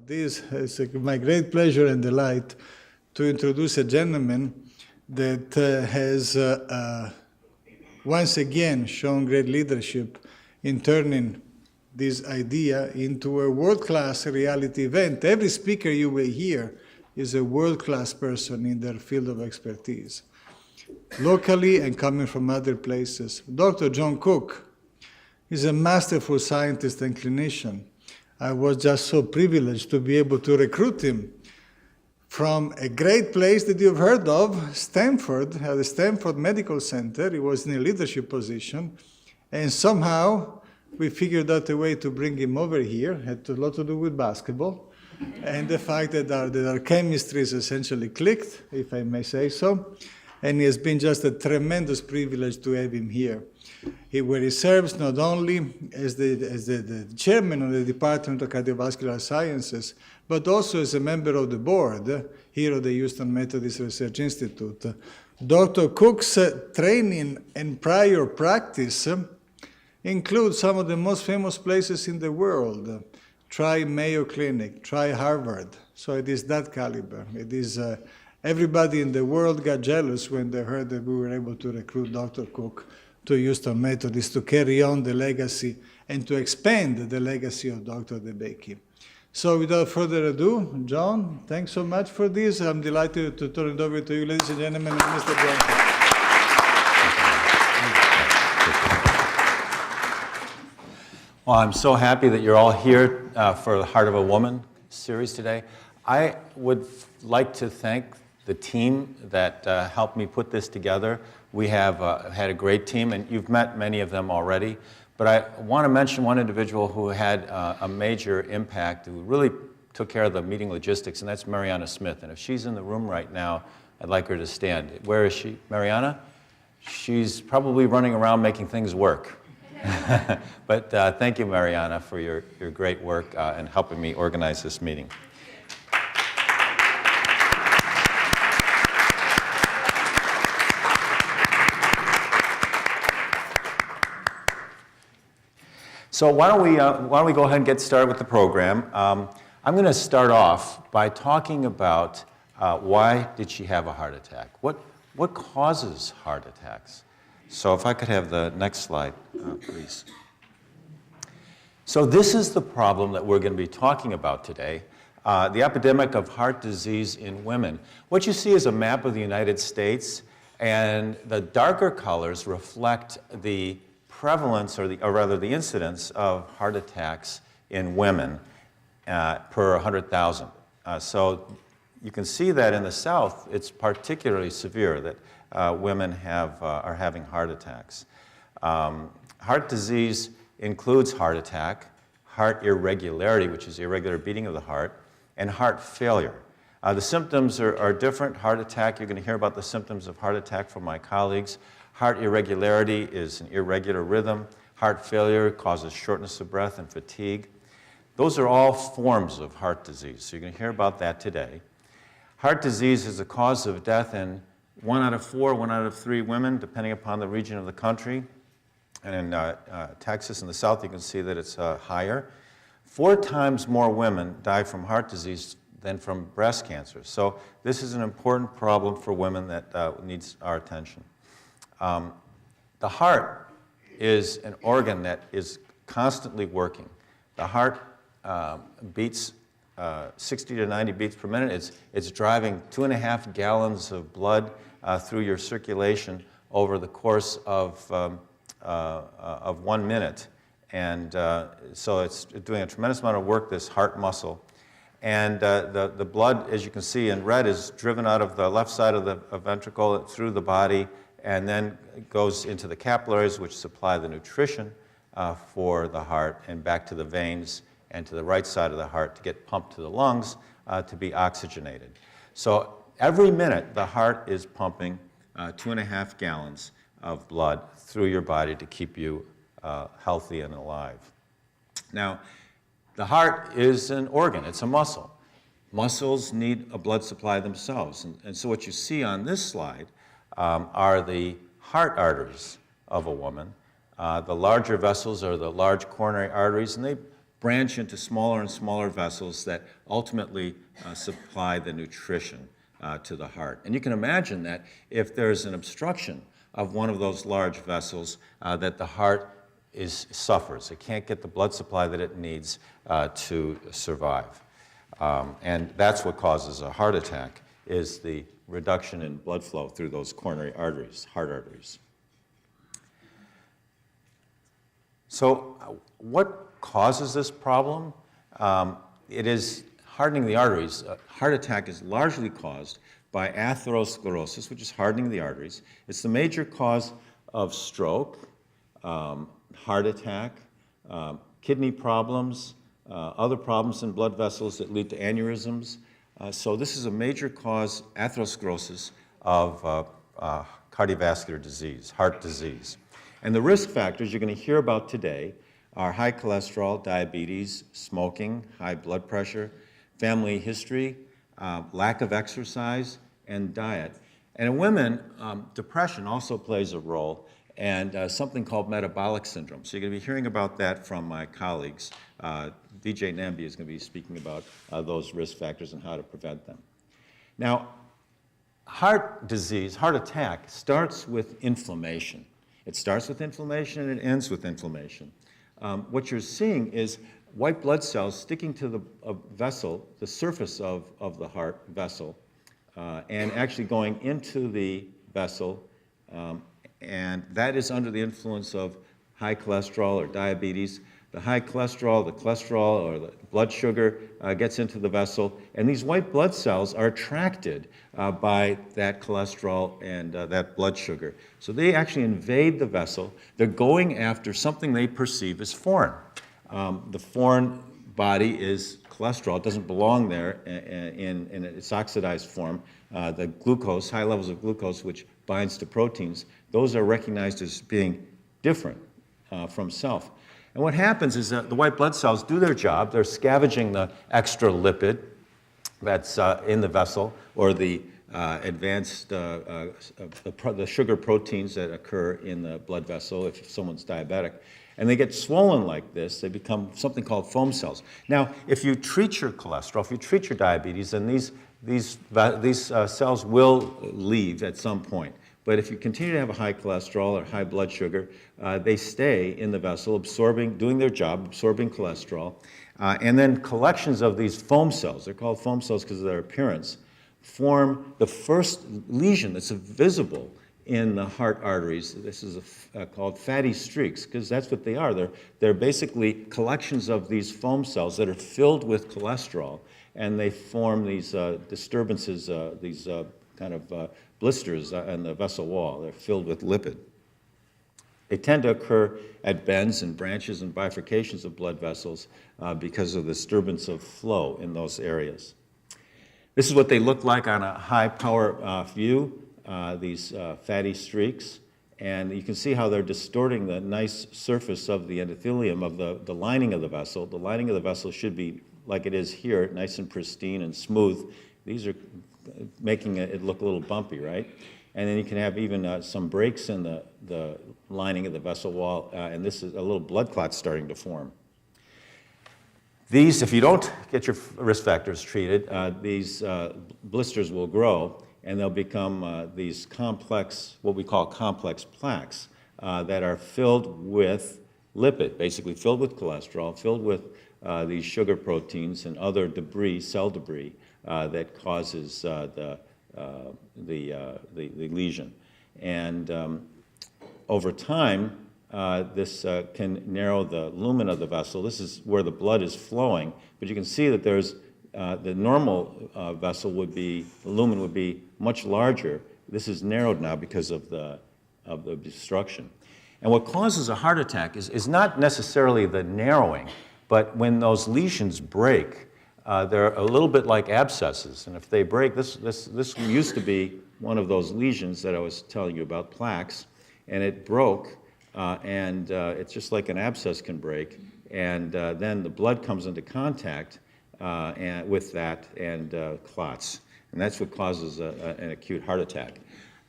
this is my great pleasure and delight to introduce a gentleman that has once again shown great leadership in turning this idea into a world-class reality event. Every speaker you will hear is a world-class person in their field of expertise, locally and coming from other places. Dr. John Cooke is a masterful scientist and clinician. I was just so privileged to be able to recruit him from a great place that you've heard of, Stanford, at the Stanford Medical Center. He was in a leadership position, and somehow we figured out a way to bring him over here. It had a lot to do with basketball, and the fact that our chemistry is essentially clicked, if I may say so, and it has been just a tremendous privilege to have him here. Where he serves not only as the chairman of the Department of Cardiovascular Sciences, but also as a member of the board here at the Houston Methodist Research Institute. Dr. Cooke's training and prior practice include some of the most famous places in the world. Try Mayo Clinic, try Harvard. So it is that caliber. It is everybody in the world got jealous when they heard that we were able to recruit Dr. Cooke to Houston Methodist to carry on the legacy and to expand the legacy of Dr. DeBakey. So without further ado, John, thanks so much for this. I'm delighted to turn it over to you, ladies and gentlemen, and Mr. Blanco. Well, I'm so happy that you're all here for the Heart of a Woman series today. I would like to thank the team that helped me put this together. We have had a great team, and you've met many of them already. But I want to mention one individual who had a major impact, who really took care of the meeting logistics, and that's Mariana Smith. And if she's in the room right now, I'd like her to stand. Where is she? Mariana? She's probably running around making things work. But thank you, Mariana, for your great work and helping me organize this meeting. So why don't we go ahead and get started with the program. I'm going to start off by talking about why did she have a heart attack? What causes heart attacks? So if I could have the next slide, please. So this is the problem that we're going to be talking about today, the epidemic of heart disease in women. What you see is a map of the United States, and the darker colors reflect the prevalence, or rather the incidence of heart attacks in women per 100,000. So you can see that in the South, it's particularly severe that women are having heart attacks. Heart disease includes heart attack, heart irregularity, which is irregular beating of the heart, and heart failure. The symptoms are different. Heart attack, you're going to hear about the symptoms of heart attack from my colleagues. Heart irregularity is an irregular rhythm. Heart failure causes shortness of breath and fatigue. Those are all forms of heart disease, so you're going to hear about that today. Heart disease is a cause of death in 1 out of 4, 1 out of 3 women, depending upon the region of the country. And in Texas and the South, you can see that it's higher. 4 times more women die from heart disease than from breast cancer. So this is an important problem for women that needs our attention. The heart is an organ that is constantly working. The heart beats 60 to 90 beats per minute. It's driving 2.5 gallons of blood through your circulation over the course of 1 minute. And so it's doing a tremendous amount of work, this heart muscle. And the blood, as you can see in red, is driven out of the left side of the ventricle through the body, and then it goes into the capillaries, which supply the nutrition for the heart, and back to the veins and to the right side of the heart to get pumped to the lungs to be oxygenated. So every minute, the heart is pumping 2.5 gallons of blood through your body to keep you healthy and alive. Now, the heart is an organ. It's a muscle. Muscles need a blood supply themselves. And so what you see on this slide are the heart arteries of a woman. The larger vessels are the large coronary arteries, and they branch into smaller and smaller vessels that ultimately supply the nutrition to the heart. And you can imagine that if there's an obstruction of one of those large vessels, that the heart suffers. It can't get the blood supply that it needs to survive. And that's what causes a heart attack, is the reduction in blood flow through those coronary arteries, heart arteries. So what causes this problem? It is hardening the arteries. A heart attack is largely caused by atherosclerosis, which is hardening the arteries. It's the major cause of stroke, heart attack, kidney problems, other problems in blood vessels that lead to aneurysms. So this is a major cause, atherosclerosis, of cardiovascular disease, heart disease. And the risk factors you're going to hear about today are high cholesterol, diabetes, smoking, high blood pressure, family history, lack of exercise, and diet. And in women, depression also plays a role, and something called metabolic syndrome. So you're going to be hearing about that from my colleagues. DJ Nambi is going to be speaking about those risk factors and how to prevent them. Now, heart disease, heart attack, starts with inflammation. It starts with inflammation and it ends with inflammation. What you're seeing is white blood cells sticking to the vessel, the surface of the heart vessel, and actually going into the vessel, and that is under the influence of high cholesterol or diabetes. The high cholesterol, or the blood sugar gets into the vessel, and these white blood cells are attracted by that cholesterol and that blood sugar. So they actually invade the vessel. They're going after something they perceive as foreign. The foreign body is cholesterol. It doesn't belong there in its oxidized form. The glucose, high levels of glucose, which binds to proteins, those are recognized as being different from self. And what happens is that the white blood cells do their job. They're scavenging the extra lipid that's in the vessel, or the advanced the sugar proteins that occur in the blood vessel if someone's diabetic. And they get swollen like this. They become something called foam cells. Now, if you treat your cholesterol, if you treat your diabetes, then these cells will leave at some point. But if you continue to have a high cholesterol or high blood sugar, they stay in the vessel, doing their job, absorbing cholesterol. And then collections of these foam cells, they're called foam cells because of their appearance, form the first lesion that's visible in the heart arteries. This is called fatty streaks, because that's what they are. They're basically collections of these foam cells that are filled with cholesterol, and they form these disturbances, these kind of blisters on the vessel wall. They're filled with lipid. They tend to occur at bends and branches and bifurcations of blood vessels because of the disturbance of flow in those areas. This is what they look like on a high power view, these fatty streaks. And you can see how they're distorting the nice surface of the endothelium of the lining of the vessel. The lining of the vessel should be like it is here, nice and pristine and smooth. These are making it look a little bumpy, right? And then you can have even some breaks in the lining of the vessel wall, and this is a little blood clot starting to form. These, if you don't get your risk factors treated, these blisters will grow, and they'll become these complex, what we call complex plaques, that are filled with lipid, basically filled with cholesterol, filled with these sugar proteins and other debris, cell debris, that causes the lesion. And over time, this can narrow the lumen of the vessel. This is where the blood is flowing, but you can see that there's the normal vessel would be, the lumen would be much larger. This is narrowed now because of the obstruction. And what causes a heart attack is not necessarily the narrowing, but when those lesions break, they're a little bit like abscesses, and if they break, this used to be one of those lesions that I was telling you about, plaques, and it broke, and it's just like an abscess can break, and then the blood comes into contact with that and clots, and that's what causes an acute heart attack.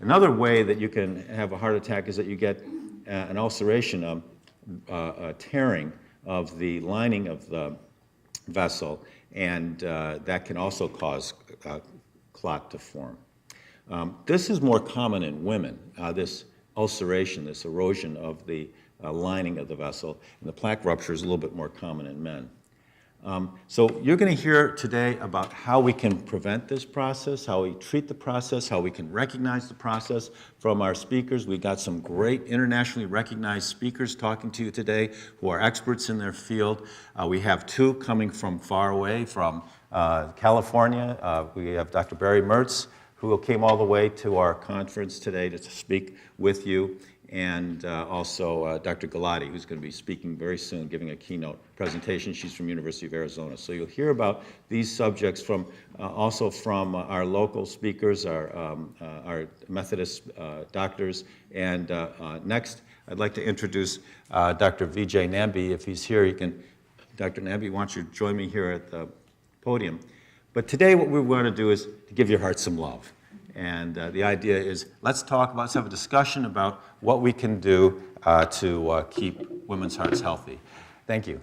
Another way that you can have a heart attack is that you get an ulceration, a tearing of the lining of the vessel, and that can also cause clot to form. This is more common in women, this ulceration, this erosion of the lining of the vessel, and the plaque rupture is a little bit more common in men. So you're going to hear today about how we can prevent this process, how we treat the process, how we can recognize the process from our speakers. We've got some great internationally recognized speakers talking to you today who are experts in their field. We have two coming from far away, from California. We have Dr. Barry Mertz, who came all the way to our conference today to speak with you, and also Dr. Galati, who's going to be speaking very soon, giving a keynote presentation. She's from University of Arizona. So you'll hear about these subjects from also from our local speakers, our Methodist doctors. And next, I'd like to introduce Dr. Vijay Nambi. If he's here, Dr. Nambi, why don't you join me here at the podium. But today what we want to do is to give your heart some love. And the idea is, let's have a discussion about what we can do to keep women's hearts healthy. Thank you.